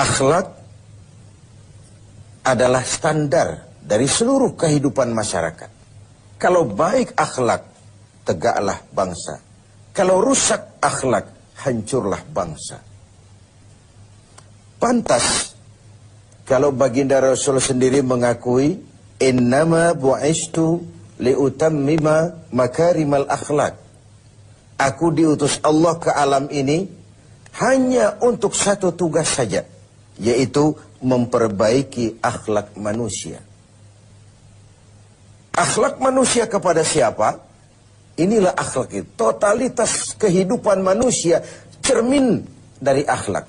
Akhlak adalah standar dari seluruh kehidupan masyarakat. Kalau baik akhlak, tegaklah bangsa. Kalau rusak akhlak, hancurlah bangsa. Pantas kalau baginda Rasul sendiri mengakui, innama bu'istu liutammima makarimal akhlak. Aku diutus Allah ke alam ini hanya untuk satu tugas saja, yaitu memperbaiki akhlak manusia. Akhlak manusia kepada siapa? Inilah akhlak itu. Totalitas kehidupan manusia cermin dari akhlak.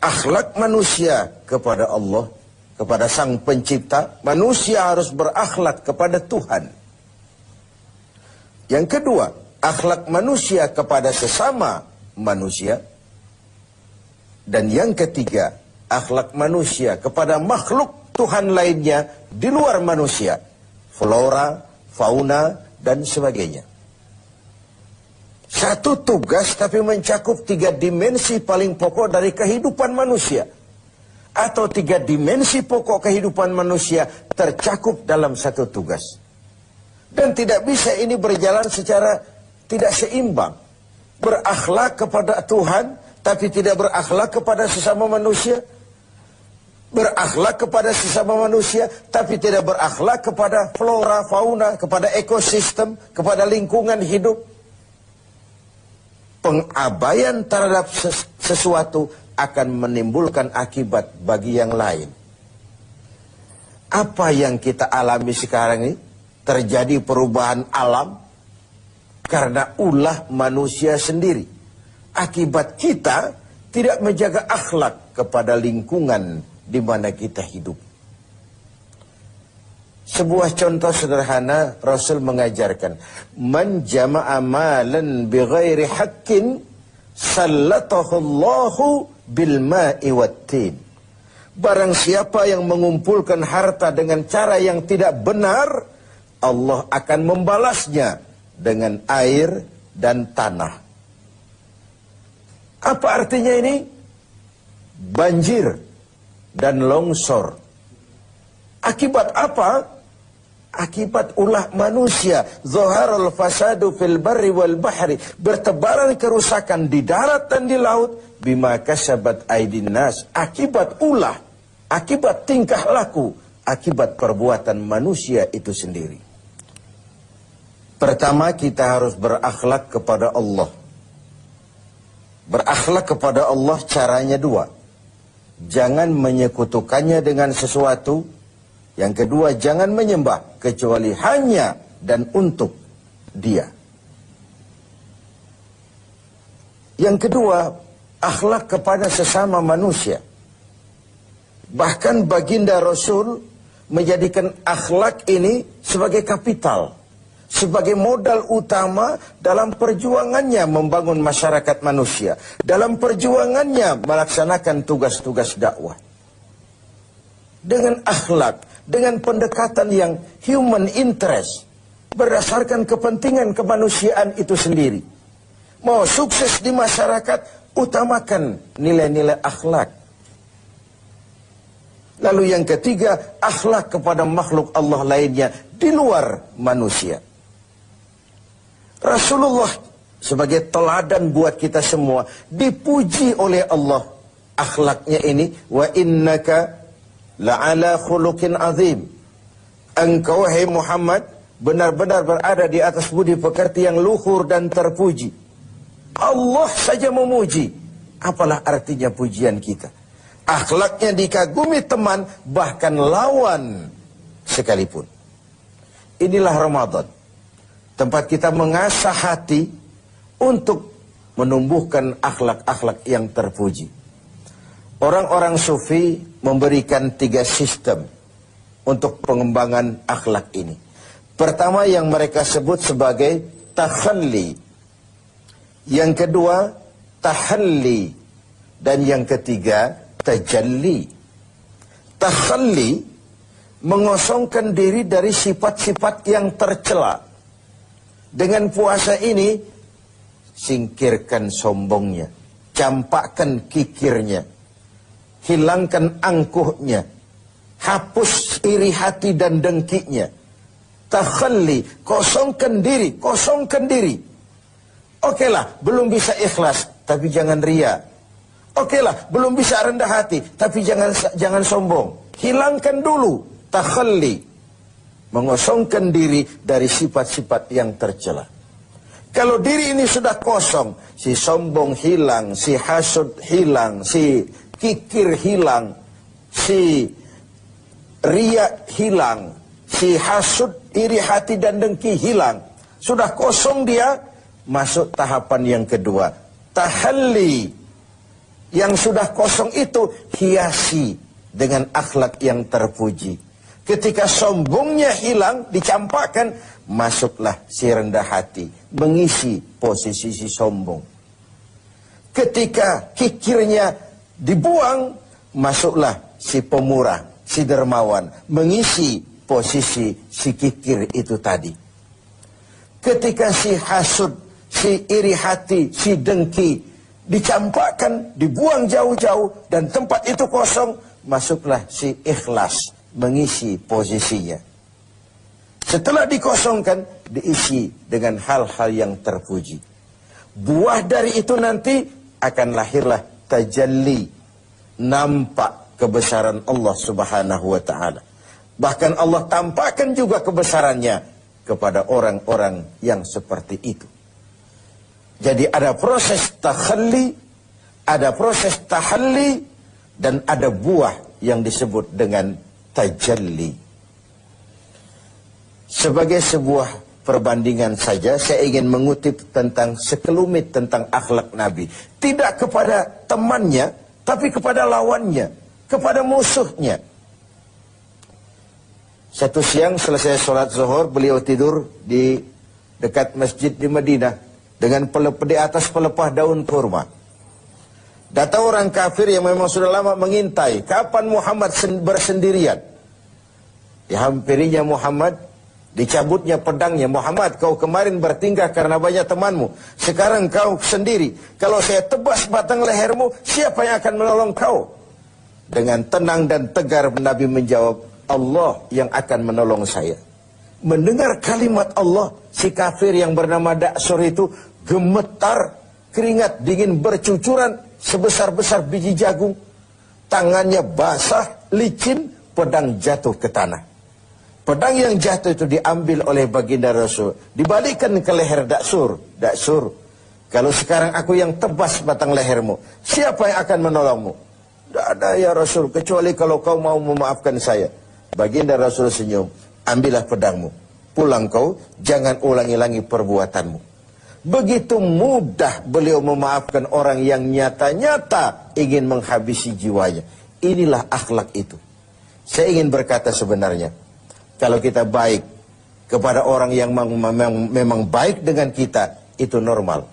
Akhlak manusia kepada Allah, kepada Sang Pencipta. Manusia harus berakhlak kepada Tuhan. Yang kedua, akhlak manusia kepada sesama manusia. Dan yang ketiga, akhlak manusia kepada makhluk Tuhan lainnya di luar manusia. Flora, fauna, dan sebagainya. Satu tugas tapi mencakup 3 dimensi paling pokok dari kehidupan manusia. Atau 3 dimensi pokok kehidupan manusia tercakup dalam satu tugas. Dan tidak bisa ini berjalan secara tidak seimbang. Berakhlak kepada Tuhan tapi tidak berakhlak kepada sesama manusia. Berakhlak kepada sesama manusia tapi tidak berakhlak kepada flora, fauna, kepada ekosistem, kepada lingkungan hidup. Pengabaian terhadap sesuatu akan menimbulkan akibat bagi yang lain. Apa yang kita alami sekarang ini? Terjadi perubahan alam karena ulah manusia sendiri. Akibat kita tidak menjaga akhlak kepada lingkungan di mana kita hidup. Sebuah contoh sederhana, Rasul mengajarkan, man jama'a malan bighairi haqqin sallatahu Allahu bil ma'i wattin. Barang siapa yang mengumpulkan harta dengan cara yang tidak benar, Allah akan membalasnya dengan air dan tanah. Apa artinya ini? Banjir dan longsor. Akibat apa? Akibat ulah manusia. Zaharul fasadu fil barri wal bahri. Bertebaran kerusakan di darat dan di laut. Bima kasabat aydin nas. Akibat ulah. Akibat tingkah laku. Akibat perbuatan manusia itu sendiri. Pertama, kita harus berakhlak kepada Allah. Berakhlak kepada Allah caranya 2. Jangan menyekutukannya dengan sesuatu. Yang kedua, jangan menyembah kecuali hanya dan untuk Dia. Yang kedua, akhlak kepada sesama manusia. Bahkan baginda Rasul menjadikan akhlak ini sebagai kapital, sebagai modal utama dalam perjuangannya membangun masyarakat manusia, dalam perjuangannya melaksanakan tugas-tugas dakwah. Dengan akhlak, dengan pendekatan yang human interest, berdasarkan kepentingan kemanusiaan itu sendiri. Mau sukses di masyarakat, utamakan nilai-nilai akhlak. Lalu yang ketiga, akhlak kepada makhluk Allah lainnya di luar manusia. Rasulullah sebagai teladan buat kita semua, dipuji oleh Allah akhlaknya ini, wa innaka la'ala khuluqin azim. Engkau, wahai Muhammad, benar-benar berada di atas budi pekerti yang luhur dan terpuji. Allah saja memuji. Apalah artinya pujian kita? Akhlaknya dikagumi teman, bahkan lawan sekalipun. Inilah Ramadan. Tempat kita mengasah hati untuk menumbuhkan akhlak-akhlak yang terpuji. Orang-orang sufi memberikan 3 sistem untuk pengembangan akhlak ini. Pertama yang mereka sebut sebagai takhalli. Yang kedua tahalli. Dan yang ketiga tajalli. Takhalli mengosongkan diri dari sifat-sifat yang tercela. Dengan puasa ini singkirkan sombongnya, campakkan kikirnya. hilangkan angkuhnya, hapus iri hati dan dengkinya. Takhalli, kosongkan diri, kosongkan diri. Okelah, belum bisa ikhlas, tapi jangan ria. Okelah, belum bisa rendah hati, tapi jangan sombong. Hilangkan dulu, takhalli, mengosongkan diri dari sifat-sifat yang tercela. Kalau diri ini sudah kosong, si sombong hilang, si hasud hilang, si kikir hilang, si ria hilang, si hasud, iri hati dan dengki hilang. Sudah kosong dia, masuk tahapan yang kedua, tahalli. Yang sudah kosong itu hiasi dengan akhlak yang terpuji. Ketika sombongnya hilang, dicampakkan, masuklah si rendah hati, mengisi posisi si sombong. Ketika kikirnya dibuang, masuklah si pemurah, si dermawan, mengisi posisi si kikir itu tadi. Ketika si hasud, si iri hati, si dengki dicampakkan, dibuang jauh-jauh, dan tempat itu kosong, masuklah si ikhlas, mengisi posisinya. Setelah dikosongkan, diisi dengan hal-hal yang terpuji. Buah dari itu nanti akan lahirlah tajalli, nampak kebesaran Allah Subhanahu wa ta'ala. Bahkan Allah tampakkan juga kebesarannya kepada orang-orang yang seperti itu. Jadi ada proses takhalli, ada proses tahalli, dan ada buah yang disebut dengan tajalli. Sebagai sebuah perbandingan saja, saya ingin mengutip tentang sekelumit tentang akhlak Nabi. Tidak kepada temannya, tapi kepada lawannya, kepada musuhnya. Satu siang selesai sholat zuhur, beliau tidur di dekat masjid di Madinah dengan di atas pelepah daun kurma. Datang orang kafir yang memang sudah lama mengintai, kapan Muhammad bersendirian. Dihampirinya Muhammad, dicabutnya pedangnya. Muhammad, kau kemarin bertingkah karena banyak temanmu, sekarang kau sendiri. Kalau saya tebas batang lehermu, siapa yang akan menolong kau? Dengan tenang dan tegar Nabi menjawab, Allah yang akan menolong saya. Mendengar kalimat Allah, si kafir yang bernama Da'sur itu gemetar, keringat dingin bercucuran sebesar-besar biji jagung. Tangannya basah, licin, pedang jatuh ke tanah. Pedang yang jatuh itu diambil oleh baginda Rasul, dibalikkan ke leher Da'sur. Da'sur, kalau sekarang aku yang tebas batang lehermu, siapa yang akan menolongmu? Tidak ada ya Rasul, kecuali kalau kau mau memaafkan saya. Baginda Rasul senyum, ambillah pedangmu, pulang kau, jangan ulangi-ulangi perbuatanmu. Begitu mudah beliau memaafkan orang yang nyata-nyata ingin menghabisi jiwanya. Inilah akhlak itu. Saya ingin berkata sebenarnya, kalau kita baik kepada orang yang memang baik dengan kita, itu normal.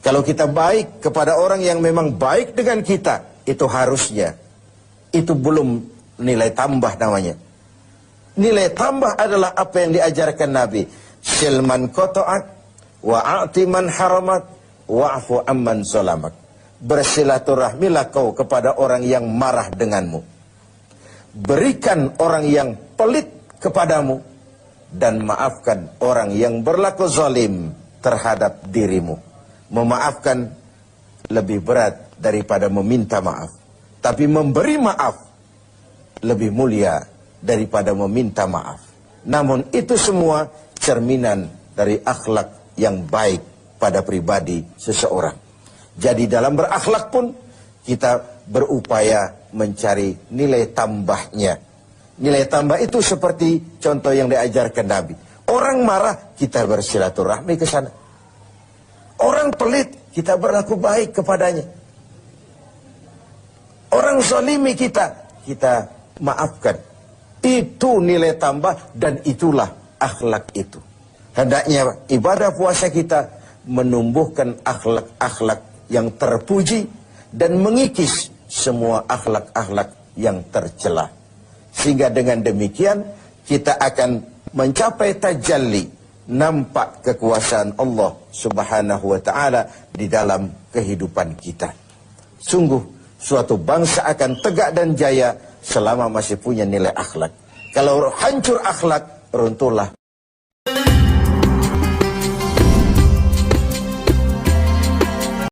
Kalau kita baik kepada orang yang memang baik dengan kita, itu harusnya. Itu belum nilai tambah namanya. Nilai tambah adalah apa yang diajarkan Nabi. Silman koto'ak, wa'ati man haramat, wa'afu amman zolamak. Bersilaturahmilah kau kepada orang yang marah denganmu. Berikan orang yang pelit kepadamu, dan maafkan orang yang berlaku zalim terhadap dirimu. Memaafkan lebih berat daripada meminta maaf. Tapi memberi maaf lebih mulia daripada meminta maaf. Namun itu semua cerminan dari akhlak yang baik pada pribadi seseorang. Jadi dalam berakhlak pun kita berupaya mencari nilai tambahnya. Nilai tambah itu seperti contoh yang diajarkan Nabi. Orang marah, kita bersilaturahmi ke sana. Orang pelit, kita berlaku baik kepadanya. Orang zalimi kita maafkan. Itu nilai tambah, dan itulah akhlak itu. Hendaknya ibadah puasa kita menumbuhkan akhlak-akhlak yang terpuji dan mengikis semua akhlak-akhlak yang tercela. Sehingga dengan demikian kita akan mencapai tajalli, nampak kekuasaan Allah Subhanahu wa ta'ala di dalam kehidupan kita. Sungguh suatu bangsa akan tegak dan jaya selama masih punya nilai akhlak. Kalau hancur akhlak, runtuhlah